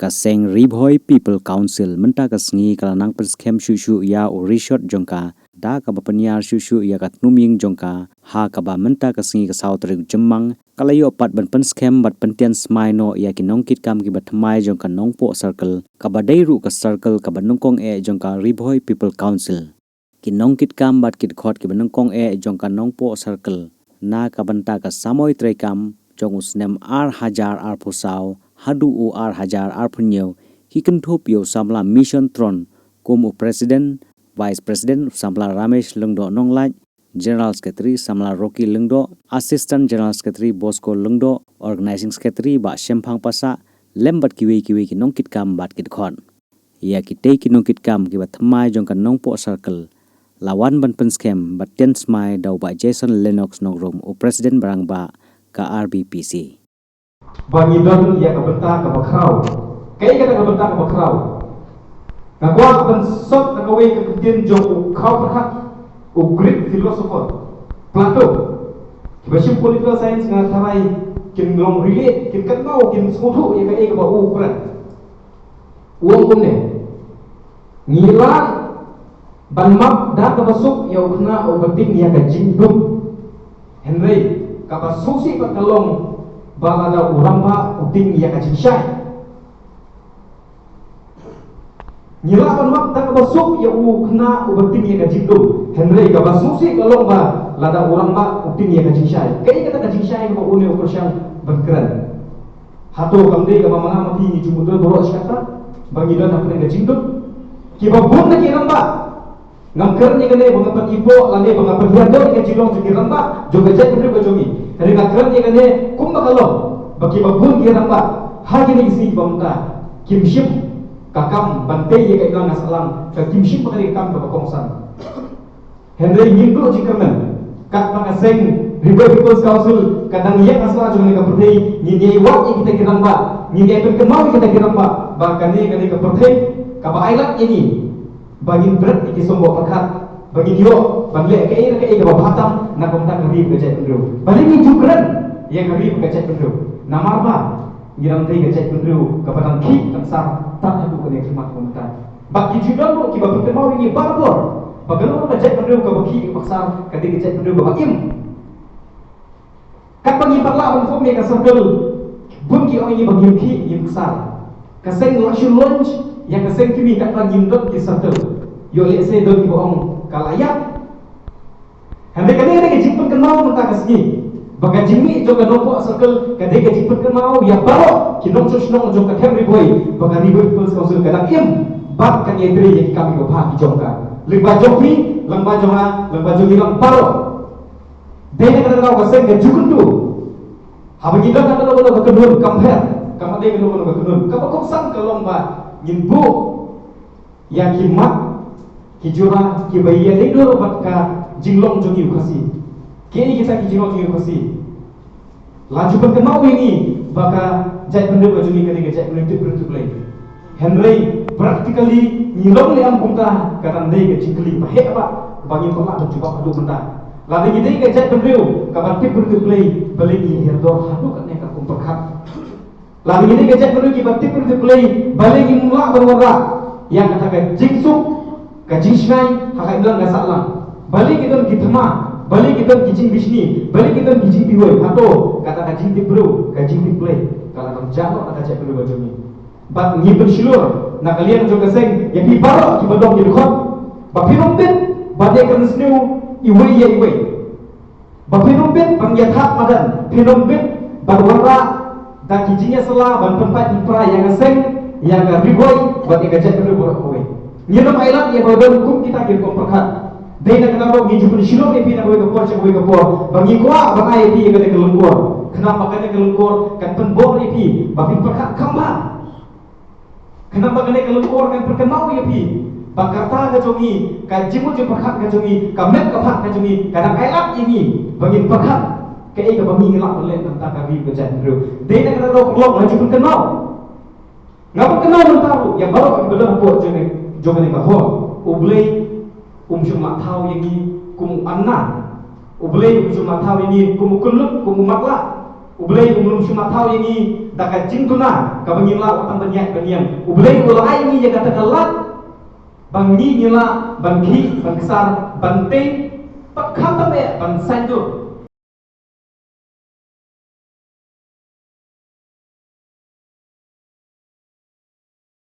Kaseng Ribhoi People Council menta kasngi kalanang perskem shushu ya urishot jongka da kabapanyar shushu ya katnuming jongka ha kaba menta kasngi kasau terig jemang kalayo pat ban penskem bat pentian smaino ya kinongkit kam ki batmai jongka nongpo circle kabadai ru ka circle kabanungkong jongka Ribhoi People Council kinongkit kam bat kit khot ki banungkong jongka nongpo circle na kabanta ka samoi trekam jong usnem ar hajar ar pusau hadu u ar hajar ar punyo hikenthop yo samla mission tron komu president vice president samla Ramesh Lungdo Nonglaj general secretary samla Rocky Lungdo assistant general secretary Bosco Lungdo organizing secretary ba Shemphang Pasa lembat kiwi ki nongkit kam bat kit khon ya ki te ki nongkit kam ki bat thamai jong kan nongpo circle lawan ban penskem bat ten smai dau ba Jason Lennox nongrom u president barang ba ka RBPC bagi don ia kebentar ke bakrau kaya kata kebentar ke bakrau ngakwa akan sok nakawai ke ketian jong kau perhat great philosopher Plato kibashim political science ngatarai kin long relate kin kenau kin semutu ia kaya ke bau berat uang kumne ngilang ban map dah ke basuk ia kena obating ia ke jindum Henry kapasuk si pak kalong balada orang ba uding ia kacing syai nyilapan mak tak basuk ya kena ubating ia kacing dum Henry kapasuk si kalong ba lada orang ba uding ia kacing syai kai kata kacing syai ko une operation berkeran hato kamde ka mamanga mati ni jumudo boros kata bangidan apa kacing dum kibabun lagi ramba ngangker ni kene bangapat ipo lane bangapat hiando ni kajilong jugi ramba joga jai pun bajongi hari ngangker ni kene kum bakalong bagi babun ki ramba hagi ni isi bamta kimship kakam bantai ye kailang asalam ka kimship bakari kam ba kongsan Henry nyingdo jikermen kat pangaseng Ribhoi People's Council kadang ye asla jong ni ka perthei ni ye wat ye kita kiramba ni ye perkemau kita kiramba bakane kene ka perthei ka ba ailat ini bagi berat iki sombo pakat bagi dio bangle ke ba batam na komta karib ke jai pendru bagi ni jukran ye karib ke jai pendru namar ba ngirang tei ke jai pendru kapadang ki tansar tak aku kene khidmat komta bagi judon bo ki ba bertemu ni barbor bagalo ke jai pendru ka baki paksar ka di ke jai pendru ba bakim kat bagi parla on me ka circle bun ki ong ni bagi ki ni paksar ka seng langsung launch yang keseng kini kat bagi dot ki circle yo le se dot ki ong kalayat hande kane ke jipun kenau menta kasni baga jimi jo ka nopo circle kade ke jipun kenau ya baro ki nong susnong jo ka them Ribhoi baga Ribhoi People's Council ka im bab kan ye tri ye kami ko pha ki jongka lengba jokni lengba jongi lang baro dene kana ka seng ke jukun tu habagi dot ka no ka kedun compare kamade ke no ka kedun ka ko sang ka lomba nyimbu ya kimat kijura kibaya ledo batka jinglong jongi ukasi kini kita jinglong jongi ukasi laju berkenau ini baka jai pendek jongi kene jai pendek bertuklai Henry practically nyilong le am kumta katan dei ke cikli pahe apa bagi tolak dan coba adu benda lagi gede ke jai pendek kapan tip bertuklai balegi herdor hadu katne ka kumperkat lagi gede ke jai pendek kibat tip bertuklai balegi mulak berwarna yang katakan jingsuk kajing shnai hakai bilang gak salah balik kita gitma balik kita kijing bisni balik kita kijing piwai atau kata kajing tibru kajing tiplay kalau kamu jatuh kata cek perlu baju ni bat ngibun silur nak kalian juga seng yang pibaro kibadong jadi khot bapi rompet badai kan senu iwai ya iwai bapi rompet pangyathat madan pinompet barwara dan kijingnya salah ban tempat infra yang seng yang Ribhoi badai kajak perlu borak kowe nyelom ailat ya bawa hukum kita kira komperkat dena kenapa ngi jupun silong epi na kowe kapor cek kowe kapor bangi kuah bang ai epi kene kelengkor kenapa kene kelengkor kan penbor epi bapi perkat kamba kenapa kene kelengkor kan perkenau epi bakarta ka jongi ka jimut je perkat ka jongi ka met ka phat ka jongi kadang ailat ini bangi perkat ke ka bangi ngelak lek tentang ka bi bejan dru dena kenapa kelok laju perkenau ngapa kenau tahu yang baru bagi belah buat jeneng jogan ni kahor ublay syumak tahu yang ni kum anna ublay syumak tahu yang ni kum kulut kum matla Ublay umlum sumatau yang ini dakat cintuna kabangin la utang banyak banyang. Ublay ulai ini jaga tegalat bangi nila bangki bangsar bante pakham tame ban sanjur